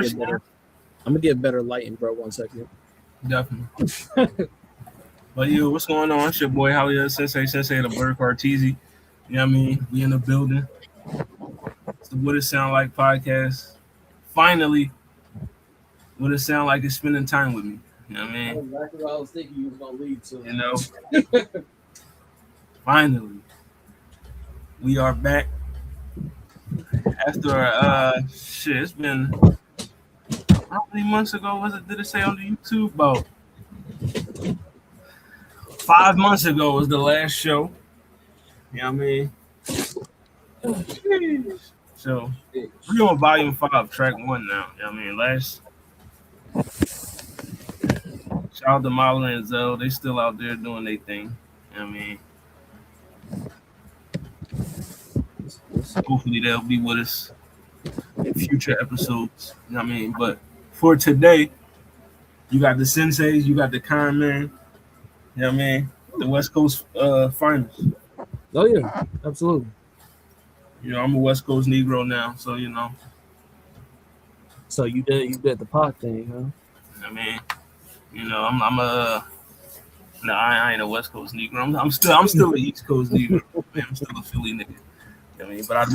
embarrassing. I'm gonna get better lighting, bro. 1 second. Definitely. But yo, what's going on? It's your boy Halia Sensei the Bird Cartesi. You know what I mean? We in the building. It's the What It Sound Like podcast. Finally, what it sound like is spending time with me. You know what I mean? Exactly what I was thinking you was gonna lead to. You know? Finally. We are back after shit, it's been how many months ago was it? Did it say on the YouTube? About 5 months ago was the last show. You know what I mean? So we're on volume 5, track 1 now. You know what I mean? Shout out to Marlon and Zell. They still out there doing their thing. You know what I mean? Hopefully they'll be with us in future episodes. You know what I mean? But for today, you got the Senseis, you got the Con Man. You know what I mean? The West Coast finals. Oh yeah, absolutely. You know, I'm a West Coast Negro now, so you know. So you did the pod thing, huh? I mean, you know, I'm a no, I ain't a West Coast Negro. I'm still an East Coast Negro. I'm still a Philly nigga. You know what I mean, but I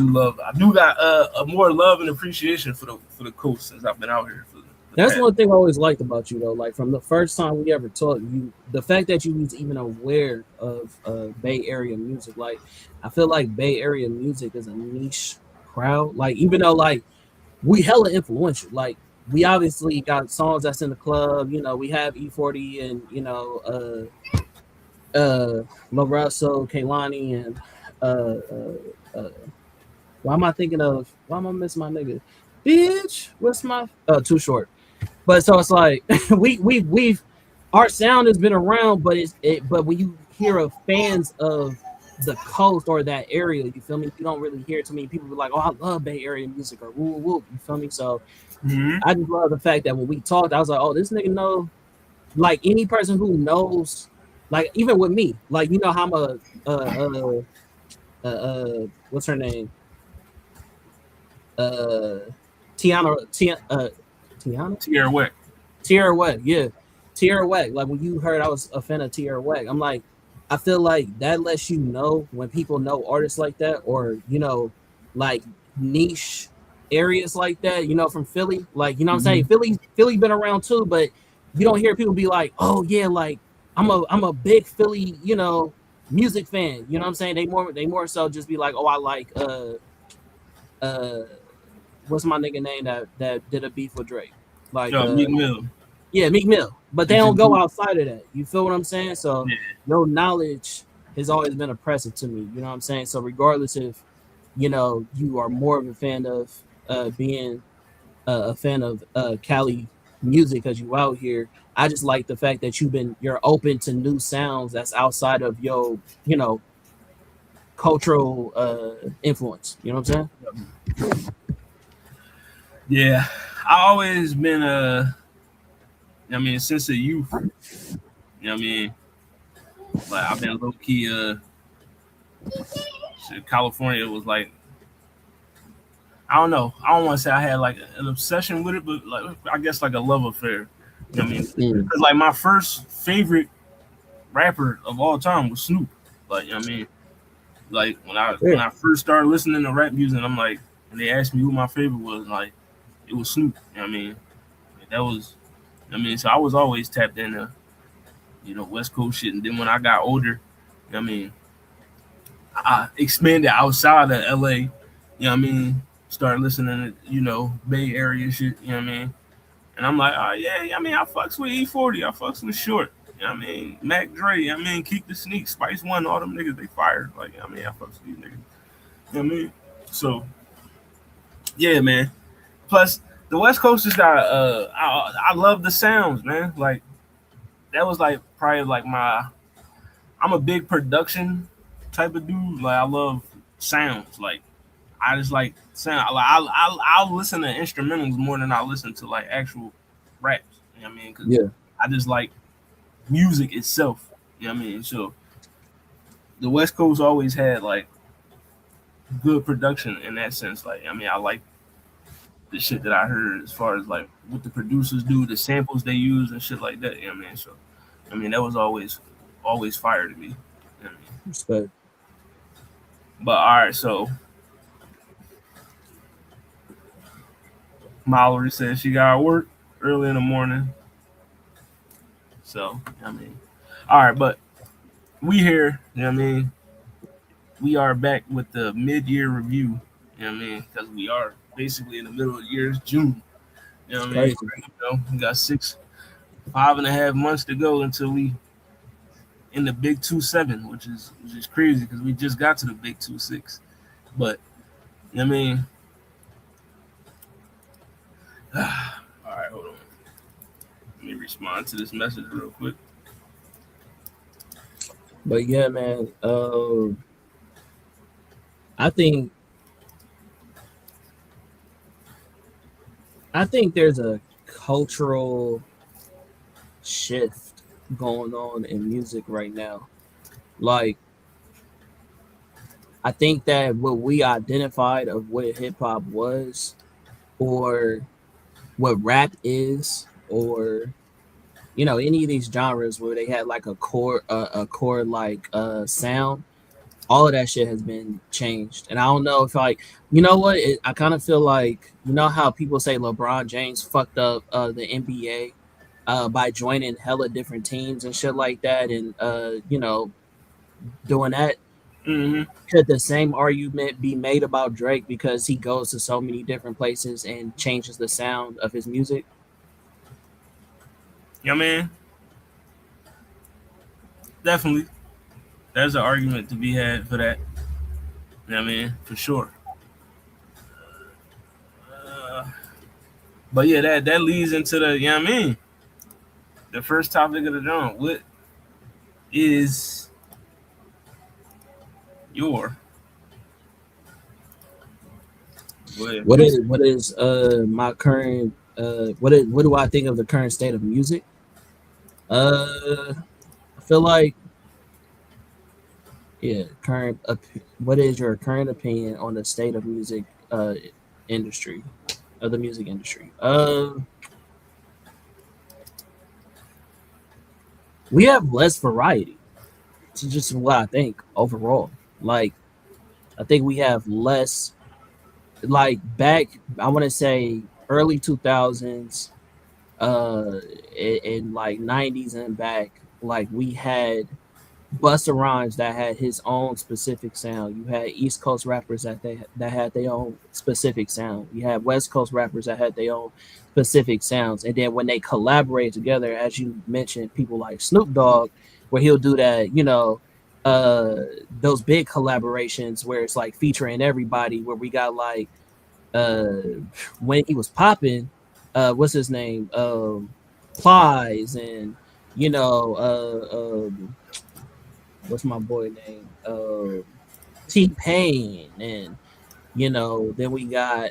do got a more love and appreciation for the coast since I've been out here. That's one thing I always liked about you, though. Like from the first time we ever talked, the fact that you was even aware of Bay Area music. Like, I feel like Bay Area music is a niche crowd. Like, even though like we hella influential. Like, we obviously got songs that's in the club. You know, we have E40 and Lorenzo, Kaylani, and why am I thinking of? Why am I missing my nigga? Bitch, what's my Too Short? But so it's like we've our sound has been around, but but when you hear of fans of the coast or that area, you feel me? You don't really hear too many people be like, "Oh, I love Bay Area music," or "Woo woo," you feel me? So I just love the fact that when we talked, I was like, "Oh, this nigga know." Like any person who knows, like even with me, like you know how I'm what's her name? Tiana Tierra Whack. Tierra Whack, yeah. Tierra Whack. Like when you heard I was a fan of Tierra Whack, I'm like, I feel like that lets you know when people know artists like that, or you know, like niche areas like that, you know, from Philly. Like, you know what I'm saying? Philly been around too, but you don't hear people be like, oh yeah, like I'm a big Philly, you know, music fan. You know what I'm saying? They more so just be like, oh, I like what's my nigga name that did a beef with Drake? Like Meek Mill. Yeah, Meek Mill. But they don't go outside of that. You feel what I'm saying? So your knowledge has always been impressive to me. You know what I'm saying? So regardless if you know you are more of a fan of being a fan of Cali music because you out here, I just like the fact that you're open to new sounds that's outside of your, you know, cultural influence. You know what I'm saying? Yeah, I always been I mean, since a youth, you know what I mean? Like I've been low key California was like, I don't know. I don't want to say I had like an obsession with it, but like I guess like a love affair. You know what I mean? Because like my first favorite rapper of all time was Snoop. Like, you know what I mean? Like when I first started listening to rap music, I'm like, and they asked me who my favorite was, like it was Snoop. You know what I mean? Like, that was, I mean, so I was always tapped into, you know, West Coast shit. And then when I got older, you know what I mean, I expanded outside of LA. You know what I mean? Started listening to, you know, Bay Area shit. You know what I mean? And I'm like, oh yeah, I mean, I fucks with E40, I fucks with Short. You know what I mean? Mac Dre, I mean, Keep the Sneak, Spice One, all them niggas, they fired. Like, I mean, I fucks with these niggas. You know what I mean? So, yeah, man. Plus, the West Coast just got, I love the sounds, man. Like, that was like probably like I'm a big production type of dude. Like, I love sounds. Like, I just like sound. Like, I'll listen to instrumentals more than I listen to like actual raps. You know what I mean? Cause I just like music itself. You know what I mean? So the West Coast always had like good production in that sense. Like, I mean, I like the shit that I heard as far as like what the producers do, the samples they use and shit like that. You know what I mean? So I mean that was always fire to me. You know what I mean? Respect. But all right, so Mallory says she got to work early in the morning. So I mean, all right, but we here. You know what I mean? We are back with the mid-year review. You know what I mean? Because we are basically in the middle of the year. It's June. You know what I mean? Crazy. We got 5.5 months to go until we in the big 2-7, which is crazy because we just got to the big 2-6. But you know what I mean? All right, hold on. Let me respond to this message real quick. But yeah, man. I think there's a cultural shift going on in music right now. Like, I think that what we identified of what hip hop was, or what rap is, or any of these genres where they had like a core like sound, all of that shit has been changed. And I don't know if like what I kind of feel like, how people say LeBron James fucked up the NBA by joining hella different teams and shit like that, and doing that. Mm-hmm. Could the same argument be made about Drake because he goes to so many different places and changes the sound of his music? You know what I mean? Definitely. There's an argument to be had for that. You know what I mean? For sure. But yeah, that leads into the, you know what I mean? The first topic of the joint. What is your What is my current what do I think of the current state of music? I feel like, yeah, what is your current opinion on the state of music industry, of the music industry? We have less variety. It's just what I think overall. Like, I think we have less, like, back, I want to say early 2000s, in like 90s and back, like we had Busta Rhymes that had his own specific sound. You had East Coast rappers that had their own specific sound. You had West Coast rappers that had their own specific sounds. And then when they collaborate together, as you mentioned, people like Snoop Dogg, where he'll do that, those big collaborations where it's like featuring everybody, where we got like when he was popping, what's his name? Plies, and what's my boy name? T-Pain, and then we got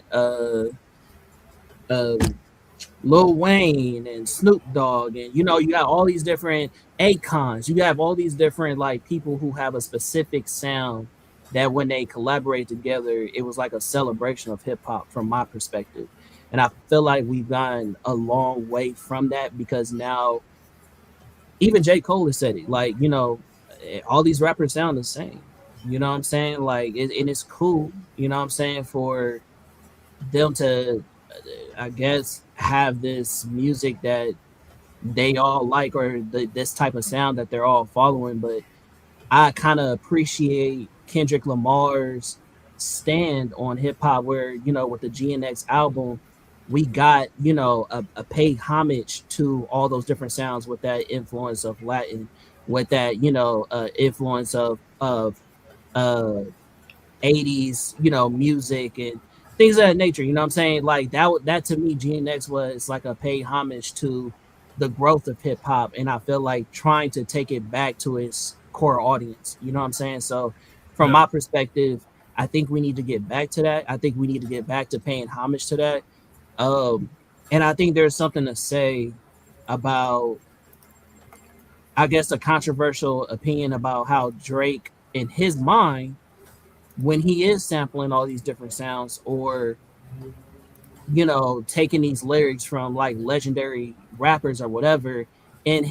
Lil Wayne and Snoop Dogg, and you got all these different Akons. You have all these different like people who have a specific sound that when they collaborate together, it was like a celebration of hip hop from my perspective. And I feel like we've gotten a long way from that, because now even J. Cole has said it, like, all these rappers sound the same. You know what I'm saying? Like, and it's cool, you know what I'm saying, for them to, I guess, have this music that they all like, or this type of sound that they're all following. But I kind of appreciate Kendrick Lamar's stand on hip hop, where, with the GNX album, we got, a pay homage to all those different sounds, with that influence of Latin, with that, influence of 80s, music and things of that nature. You know what I'm saying? Like that to me, GNX was like a pay homage to the growth of hip hop, and I feel like trying to take it back to its core audience. You know what I'm saying? So from my perspective, I think we need to get back to that. I think we need to get back to paying homage to that. And I think there's something to say about, I guess, a controversial opinion about how Drake, in his mind, when he is sampling all these different sounds, or you know, taking these lyrics from like legendary rappers or whatever, and